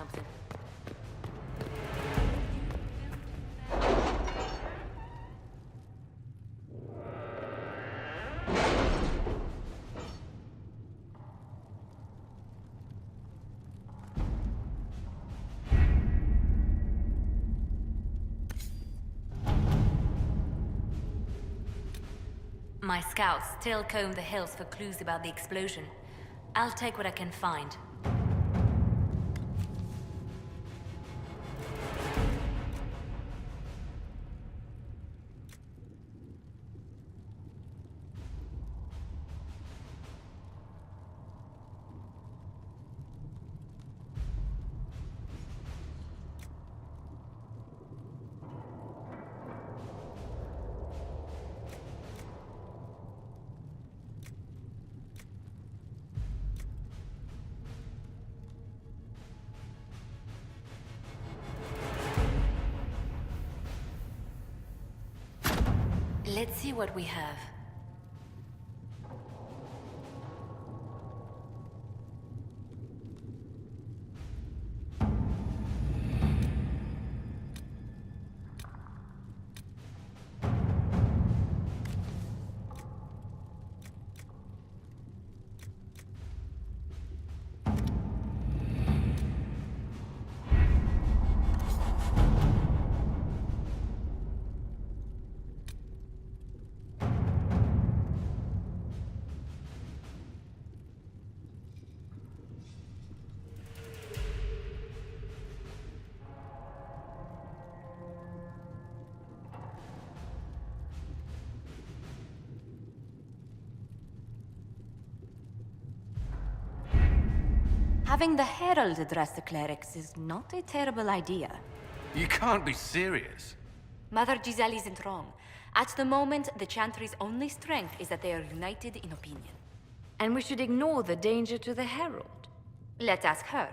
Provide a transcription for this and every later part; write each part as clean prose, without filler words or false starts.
something. My scouts still comb the hills for clues about the explosion. I'll take what I can find. Let's see what we have. Having the Herald address the clerics is not a terrible idea. You can't be serious. Mother Giselle isn't wrong. At the moment, the Chantry's only strength is that they are united in opinion. And we should ignore the danger to the Herald. Let's ask her.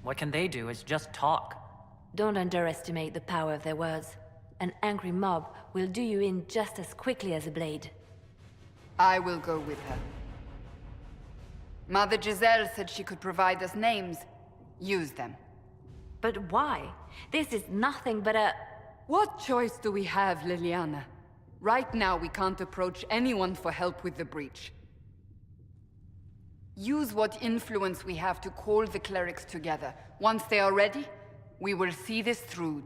What can they do is just talk. Don't underestimate the power of their words. An angry mob will do you in just as quickly as a blade. I will go with her. Mother Giselle said she could provide us names. Use them. But why? This is nothing but a... What choice do we have, Liliana? Right now, we can't approach anyone for help with the breach. Use what influence we have to call the clerics together. Once they are ready, we will see this through.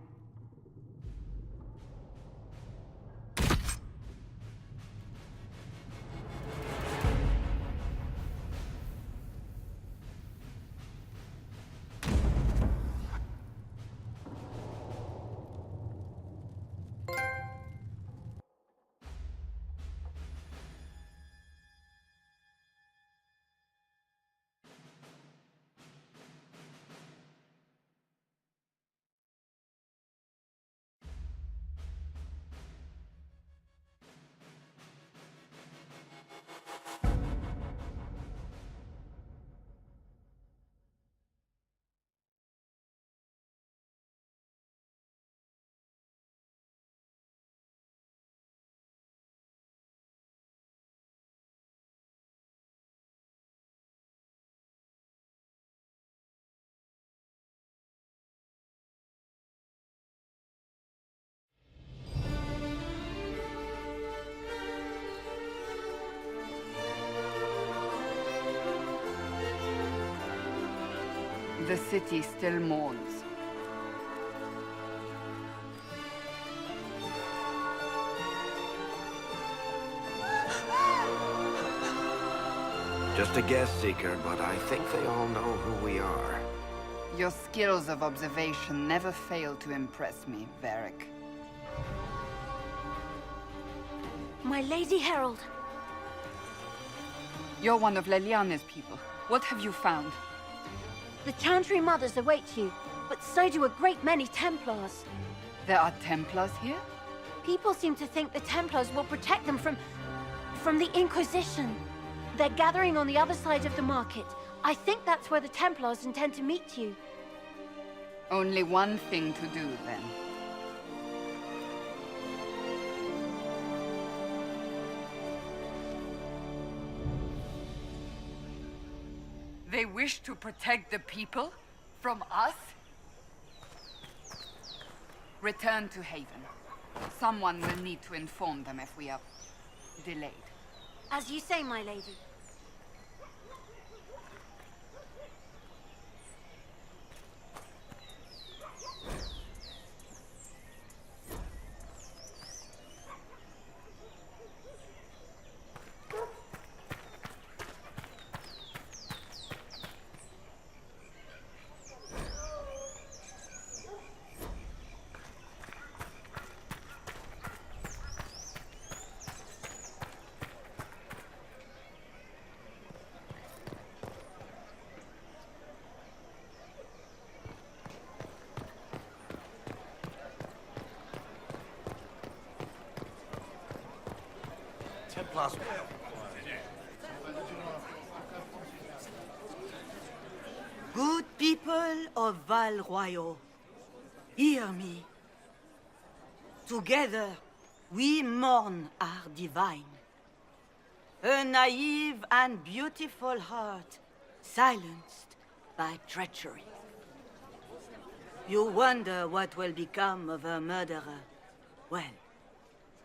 The city still mourns. Just a guest seeker, but I think they all know who we are. Your skills of observation never fail to impress me, Varric. My Lady Herald! You're one of Leliana's people. What have you found? The Chantry Mothers await you, but so do a great many Templars. There are Templars here? People seem to think the Templars will protect them from the Inquisition. They're gathering on the other side of the market. I think that's where the Templars intend to meet you. Only one thing to do, then. They wish to protect the people? From us? Return to Haven. Someone will need to inform them if we are delayed. As you say, my lady. Templars. Good people of Val Royal, hear me. Together, we mourn our divine. A naive and beautiful heart, silenced by treachery. You wonder what will become of a murderer. Well,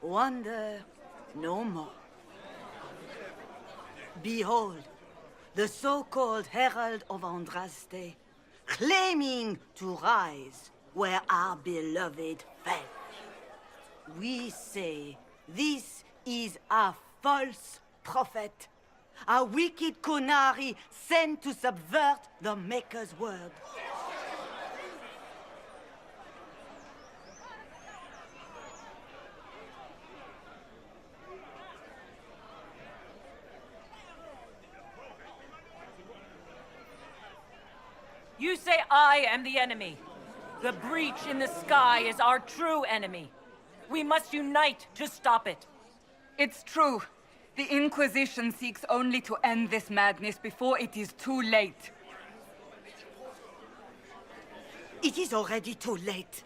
wonder no more. Behold, the so-called Herald of Andraste, claiming to rise where our beloved fell. We say this is a false prophet, a wicked Kunari sent to subvert the Maker's word. You say I am the enemy. The breach in the sky is our true enemy. We must unite to stop it. It's true. The Inquisition seeks only to end this madness before it is too late. It is already too late.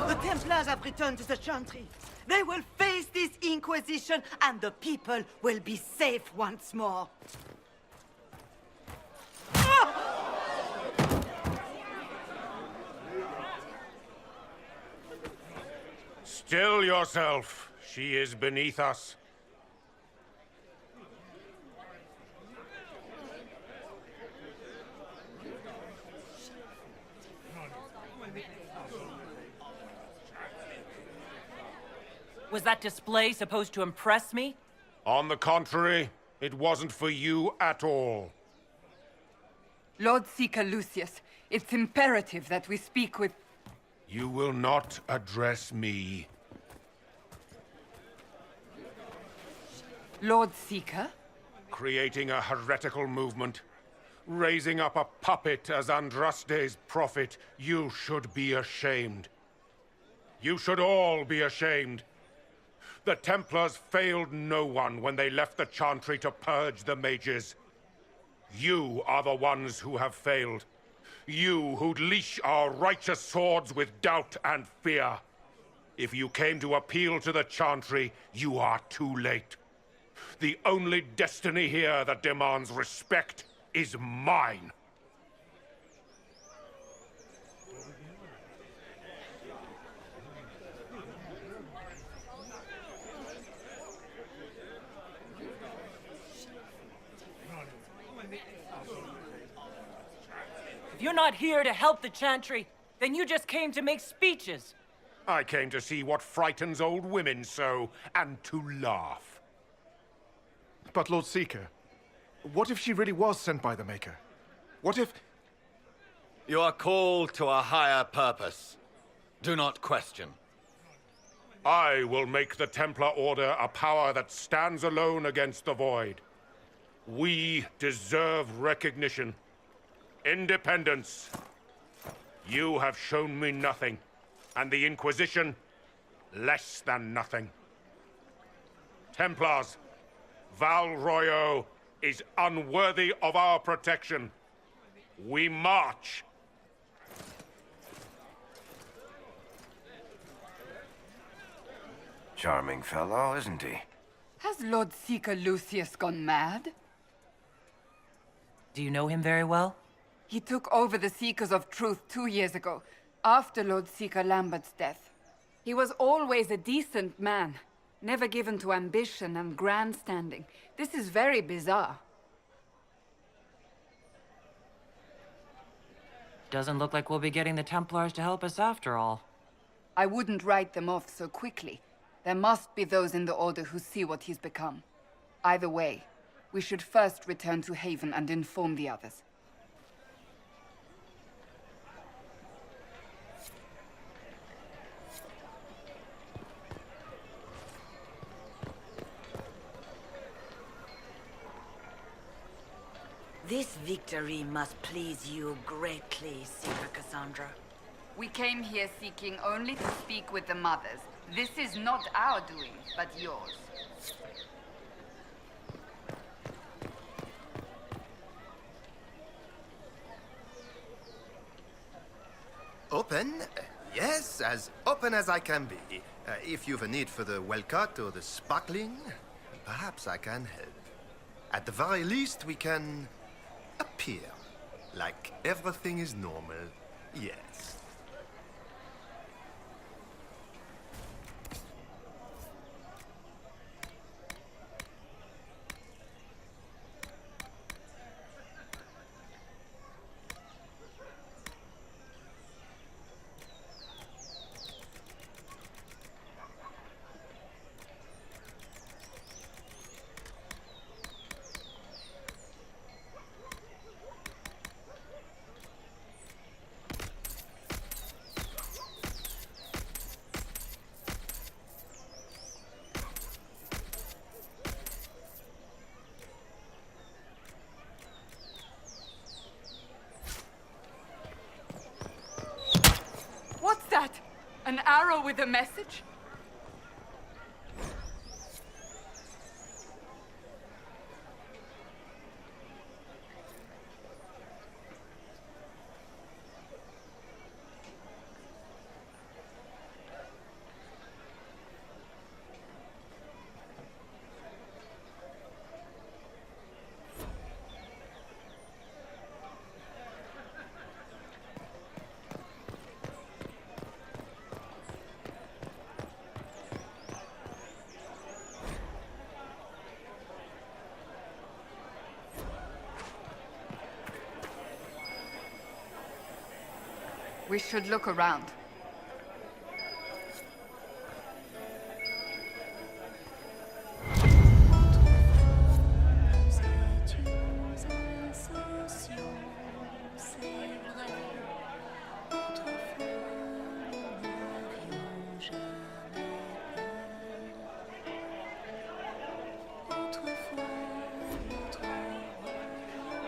The Templars have returned to the Chantry. They will face this Inquisition, and the people will be safe once more. Still yourself. She is beneath us. Was that display supposed to impress me? On the contrary, it wasn't for you at all. Lord Seeker Lucius, it's imperative that we speak with... You will not address me. Lord Seeker? Creating a heretical movement. Raising up a puppet as Andraste's prophet. You should be ashamed. You should all be ashamed. The Templars failed no one when they left the Chantry to purge the mages. You are the ones who have failed. You who'd leash our righteous swords with doubt and fear. If you came to appeal to the Chantry, you are too late. The only destiny here that demands respect is mine. If you're not here to help the Chantry, then you just came to make speeches. I came to see what frightens old women so, and to laugh. But Lord Seeker, what if she really was sent by the Maker? What if... You are called to a higher purpose. Do not question. I will make the Templar Order a power that stands alone against the Void. We deserve recognition. Independence. You have shown me nothing, and the Inquisition, less than nothing. Templars, Val Royal is unworthy of our protection. We march. Charming fellow, isn't he? Has Lord Seeker Lucius gone mad? Do you know him very well? He took over the Seekers of Truth 2 years ago, after Lord Seeker Lambert's death. He was always a decent man, never given to ambition and grandstanding. This is very bizarre. Doesn't look like we'll be getting the Templars to help us after all. I wouldn't write them off so quickly. There must be those in the Order who see what he's become. Either way, we should first return to Haven and inform the others. This victory must please you greatly, Seeker Cassandra. We came here seeking only to speak with the mothers. This is not our doing, but yours. Open? Yes, as open as I can be. If you've a need for the well-cut or the sparkling, perhaps I can help. At the very least, we can appear like everything is normal. Yes. What's that? An arrow with a message? We should look around.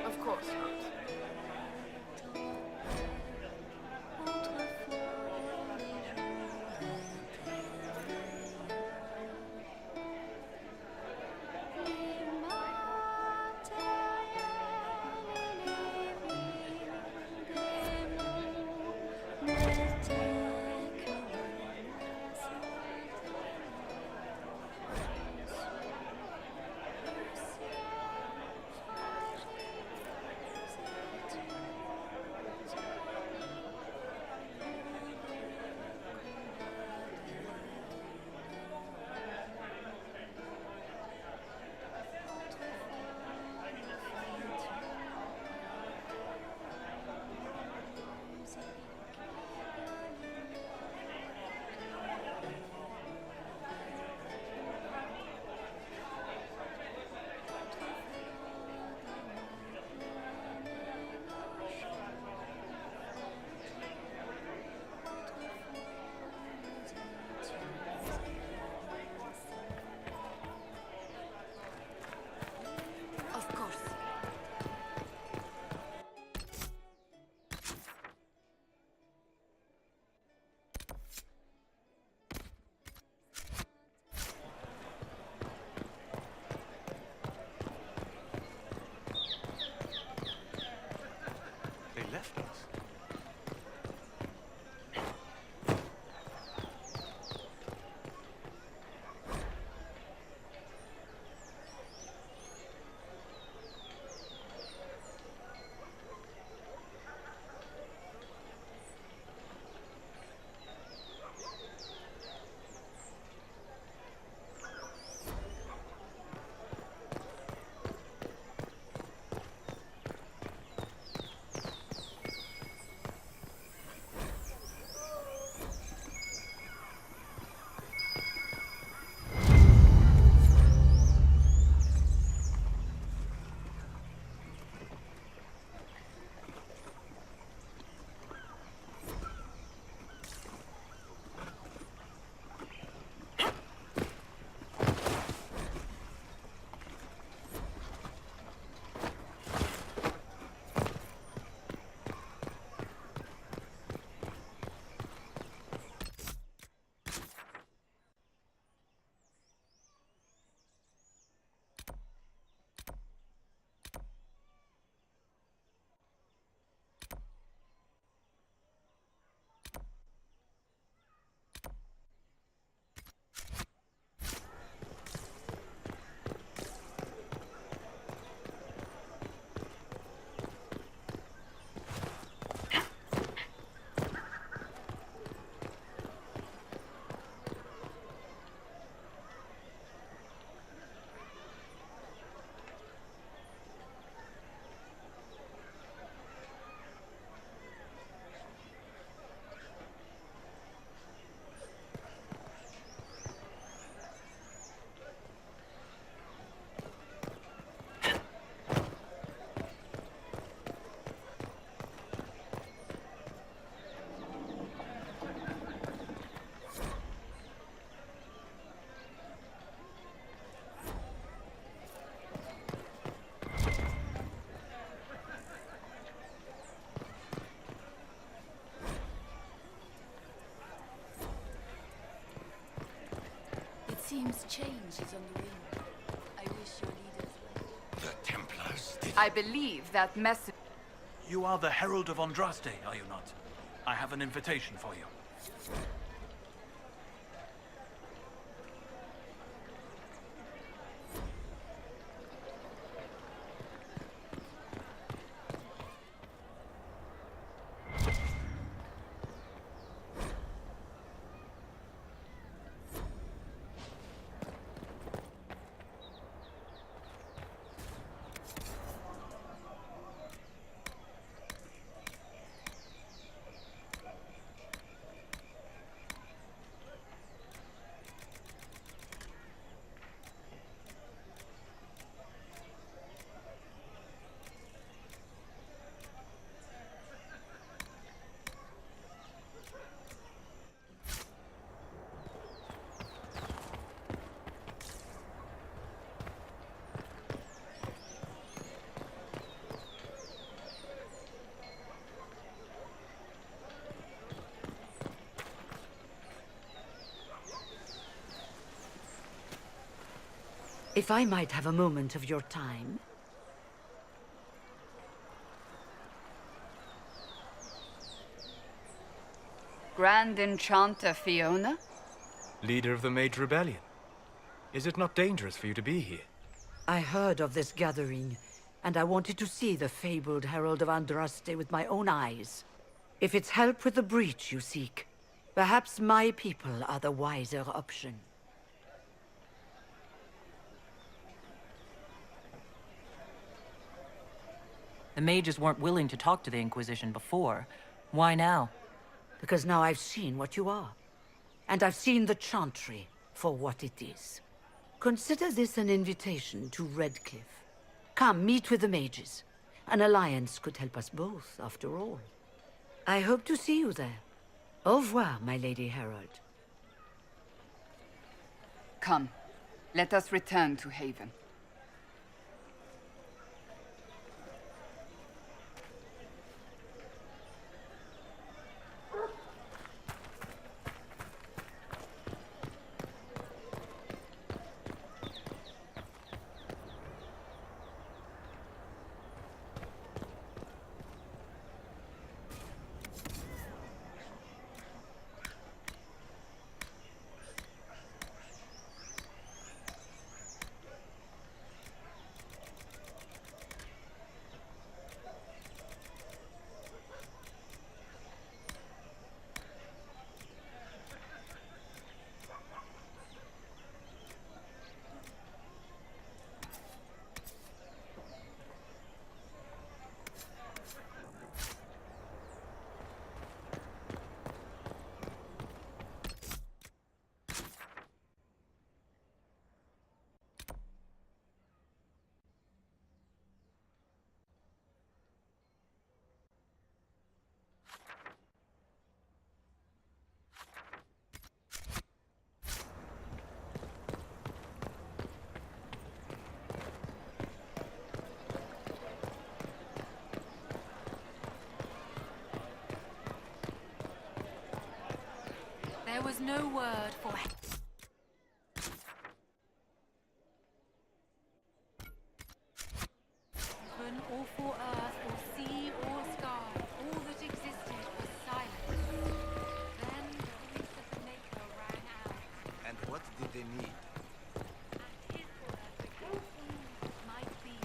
Of course, Rose. Change is on the wind. I wish your leaders well. The Templars did... I believe that message... You are the Herald of Andraste, are you not? I have an invitation for you. If I might have a moment of your time. Grand Enchanter Fiona? Leader of the Mage Rebellion. Is it not dangerous for you to be here? I heard of this gathering, and I wanted to see the fabled Herald of Andraste with my own eyes. If it's help with the breach you seek, perhaps my people are the wiser option. The mages weren't willing to talk to the Inquisition before. Why now? Because now I've seen what you are. And I've seen the Chantry for what it is. Consider this an invitation to Redcliffe. Come, meet with the mages. An alliance could help us both, after all. I hope to see you there. Au revoir, my Lady Herald. Come, let us return to Haven. There was no word for heaven or for earth or sea or sky. All that existed was silent. Then the voice of the Maker rang out. And what did they need? And his word became all that might be.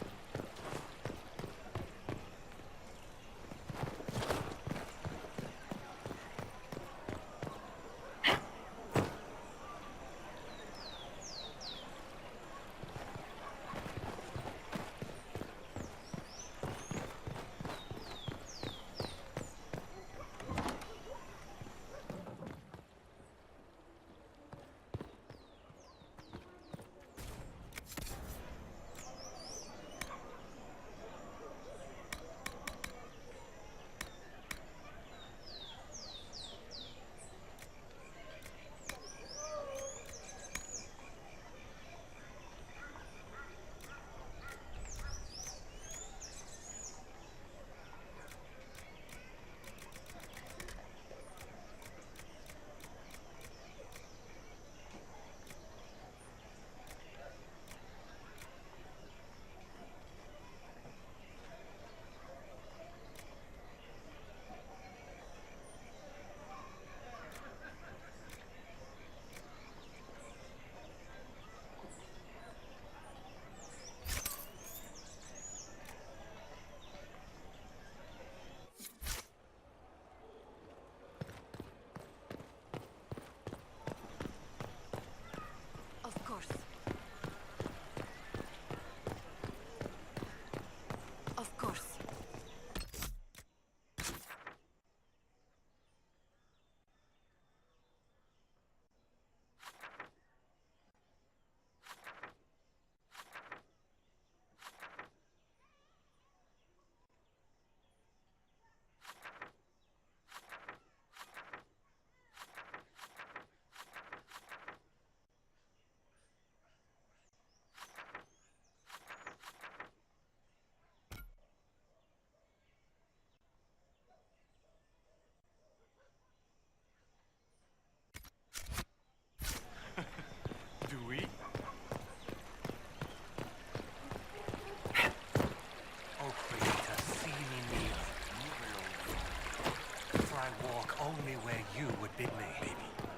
bid me, baby.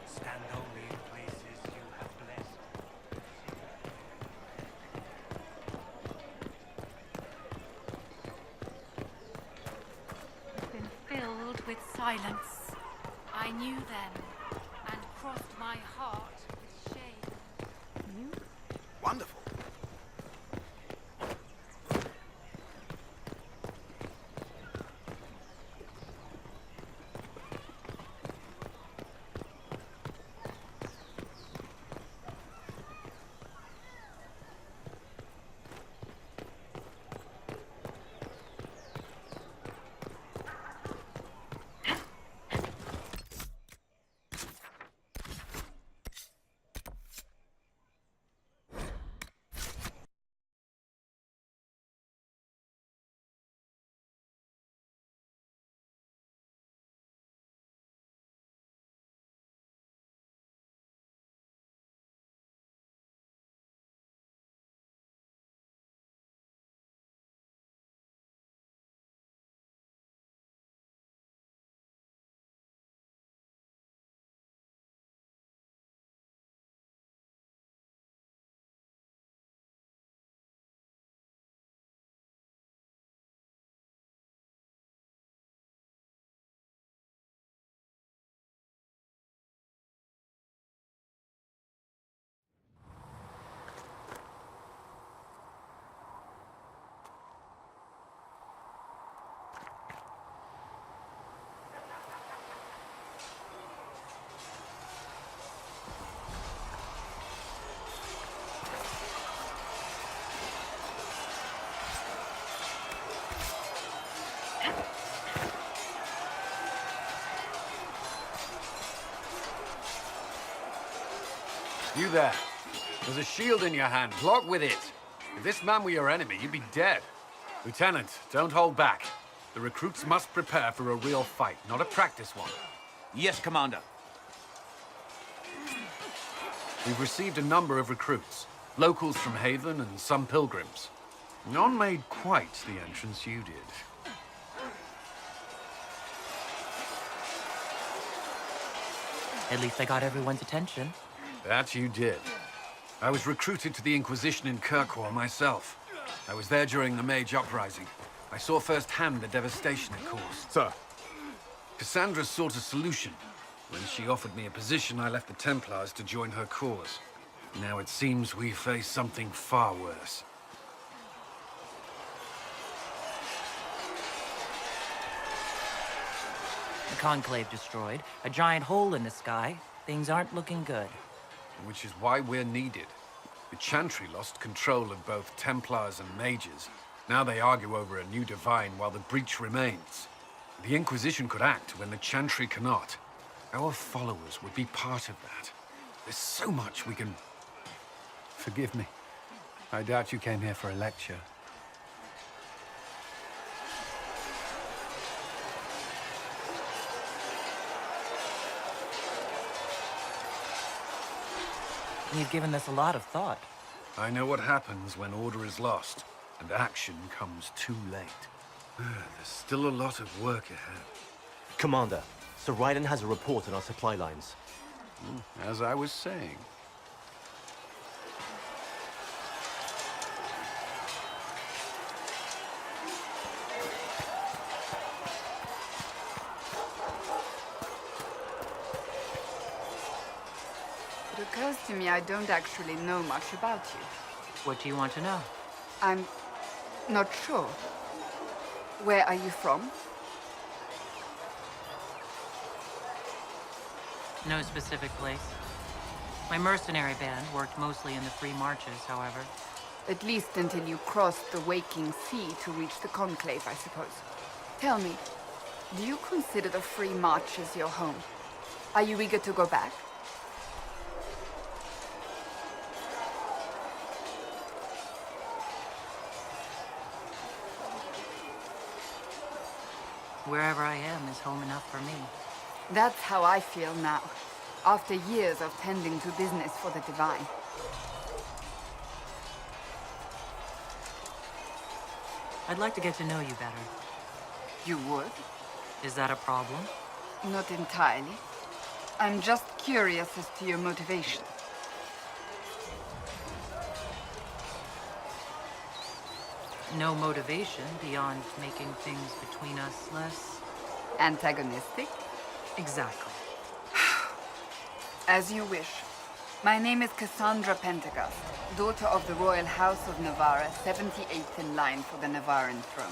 Stand only in places you have blessed. I've been filled with silence. I knew them and crossed my heart with shame. Wonderful. You there. There's a shield in your hand. Block with it. If this man were your enemy, you'd be dead. Lieutenant, don't hold back. The recruits must prepare for a real fight, not a practice one. Yes, Commander. We've received a number of recruits. Locals from Haven and some pilgrims. None made quite the entrance you did. At least I got everyone's attention. That you did. I was recruited to the Inquisition in Kirkwall myself. I was there during the Mage Uprising. I saw firsthand the devastation it caused. Sir. Cassandra sought a solution. When she offered me a position, I left the Templars to join her cause. Now it seems we face something far worse. The Conclave destroyed, a giant hole in the sky. Things aren't looking good. Which is why we're needed. The Chantry lost control of both Templars and Mages. Now they argue over a new divine while the breach remains. The Inquisition could act when the Chantry cannot. Our followers would be part of that. There's so much we can... Forgive me. I doubt you came here for a lecture. You've given this a lot of thought. I know what happens when order is lost, and action comes too late. There's still a lot of work ahead. Commander, Sir Raiden has a report on our supply lines. As I was saying. It occurs to me I don't actually know much about you. What do you want to know? I'm not sure. Where are you from? No specific place. My mercenary band worked mostly in the free marches, however. At least until you crossed the waking sea to reach the Conclave, I suppose. Tell me, do you consider the free marches your home? Are you eager to go back? Wherever I am is home enough for me. That's how I feel now, after years of tending to business for the Divine. I'd like to get to know you better. You would? Is that a problem? Not entirely. I'm just curious as to your motivation. No motivation beyond making things between us less... Antagonistic? Exactly. As you wish. My name is Cassandra Pentegast, daughter of the Royal House of Navarra, 78th in line for the Navarran throne.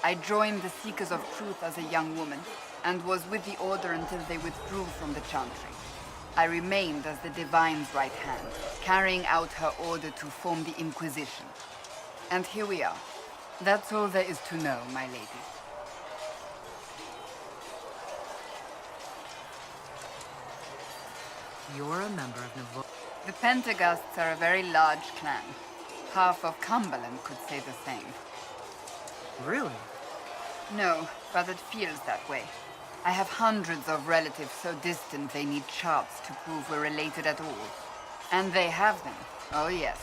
I joined the Seekers of Truth as a young woman, and was with the Order until they withdrew from the Chantry. I remained as the Divine's right hand, carrying out her order to form the Inquisition. And here we are. That's all there is to know, my lady. You're a member of Navarre. The Pentegasts are a very large clan. Half of Cumberland could say the same. Really? No, but it feels that way. I have hundreds of relatives so distant they need charts to prove we're related at all. And they have them. Oh yes.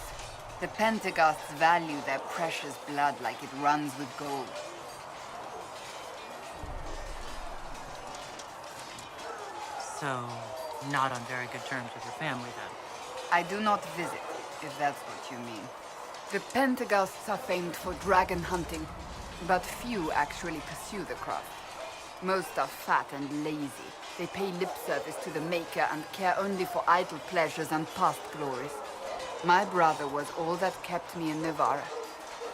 The Pentegasts value their precious blood like it runs with gold. So, not on very good terms with your family, then? I do not visit, if that's what you mean. The Pentegasts are famed for dragon hunting, but few actually pursue the craft. Most are fat and lazy. They pay lip service to the Maker and care only for idle pleasures and past glories. My brother was all that kept me in Navarra.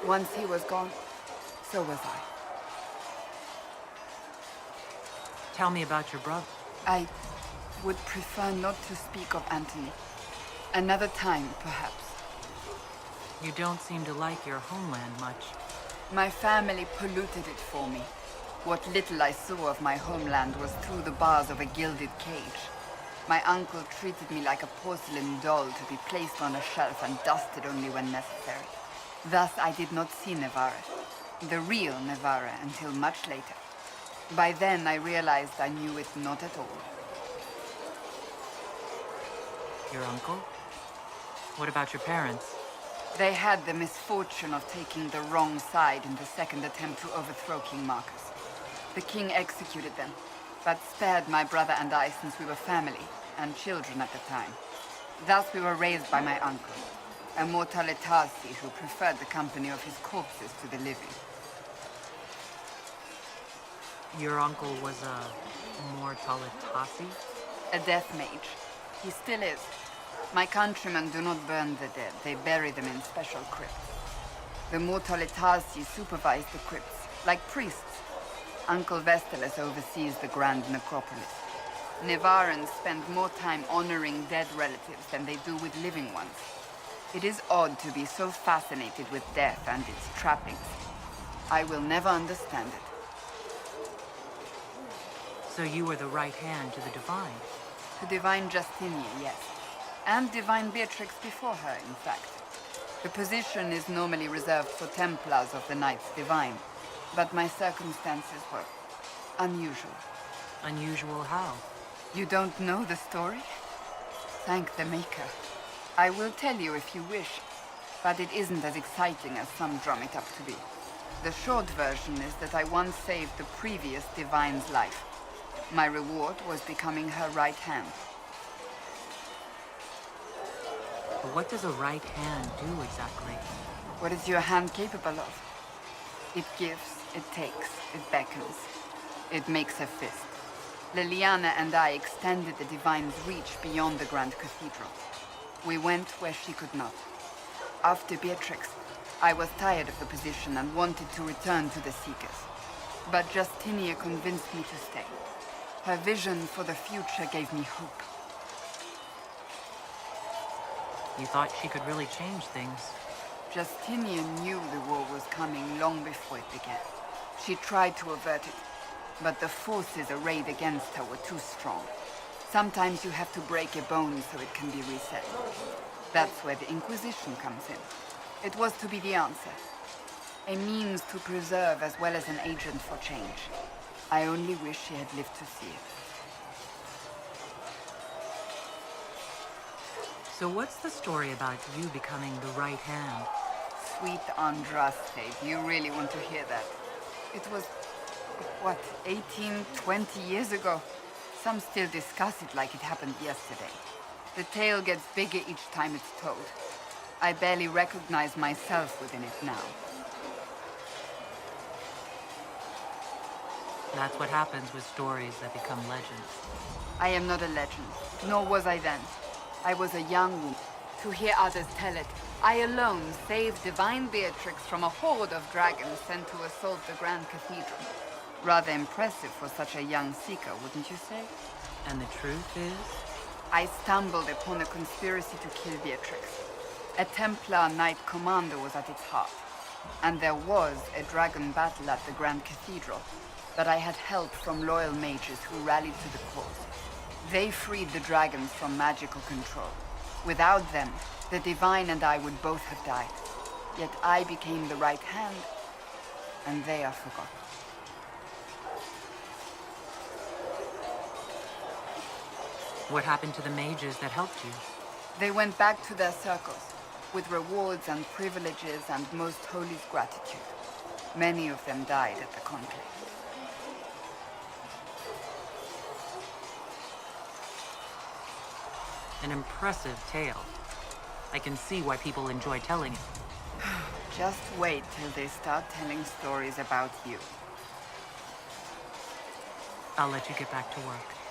Once he was gone, so was I. Tell me about your brother. I would prefer not to speak of Anthony. Another time, perhaps. You don't seem to like your homeland much. My family polluted it for me. What little I saw of my homeland was through the bars of a gilded cage. My uncle treated me like a porcelain doll to be placed on a shelf and dusted only when necessary. Thus I did not see Navarra, the real Navarra, until much later. By then I realized I knew it not at all. Your uncle? What about your parents? They had the misfortune of taking the wrong side in the second attempt to overthrow King Marcus. The king executed them, but spared my brother and I since we were family, and children at the time. Thus we were raised by my uncle, a Mortalitasi who preferred the company of his corpses to the living. Your uncle was a Mortalitasi? A death mage. He still is. My countrymen do not burn the dead, they bury them in special crypts. The Mortalitasi supervise the crypts, like priests. Uncle Vestalis oversees the grand necropolis. Navarrans spend more time honoring dead relatives than they do with living ones. It is odd to be so fascinated with death and its trappings. I will never understand it. So you were the right hand to the Divine? To Divine Justinia, yes. And Divine Beatrix before her, in fact. The position is normally reserved for Templars of the Knights Divine, but my circumstances were unusual. Unusual how? You don't know the story? Thank the Maker. I will tell you if you wish, but it isn't as exciting as some drum it up to be. The short version is that I once saved the previous Divine's life. My reward was becoming her right hand. But what does a right hand do exactly? What is your hand capable of? It gives, it takes, it beckons. It makes a fist. Liliana and I extended the Divine's reach beyond the Grand Cathedral. We went where she could not. After Beatrix, I was tired of the position and wanted to return to the Seekers. But Justinia convinced me to stay. Her vision for the future gave me hope. You thought she could really change things? Justinian knew the war was coming long before it began. She tried to avert it, but the forces arrayed against her were too strong. Sometimes you have to break a bone so it can be reset. That's where the Inquisition comes in. It was to be the answer. A means to preserve as well as an agent for change. I only wish she had lived to see it. So what's the story about you becoming the right hand? Sweet Andraste, do you really want to hear that? It was, what, 18, 20 years ago? Some still discuss it like it happened yesterday. The tale gets bigger each time it's told. I barely recognize myself within it now. That's what happens with stories that become legends. I am not a legend, nor was I then. I was a young woman. To hear others tell it, I alone saved divine Beatrix from a horde of dragons sent to assault the Grand Cathedral. Rather impressive for such a young seeker, wouldn't you say? And the truth is? I stumbled upon a conspiracy to kill Beatrix. A Templar Knight Commander was at its heart. And there was a dragon battle at the Grand Cathedral. But I had help from loyal mages who rallied to the cause. They freed the dragons from magical control. Without them, the Divine and I would both have died. Yet I became the right hand, and they are forgotten. What happened to the mages that helped you? They went back to their circles, with rewards and privileges and most holy gratitude. Many of them died at the conclave. An impressive tale. I can see why people enjoy telling it. Just wait till they start telling stories about you. I'll let you get back to work.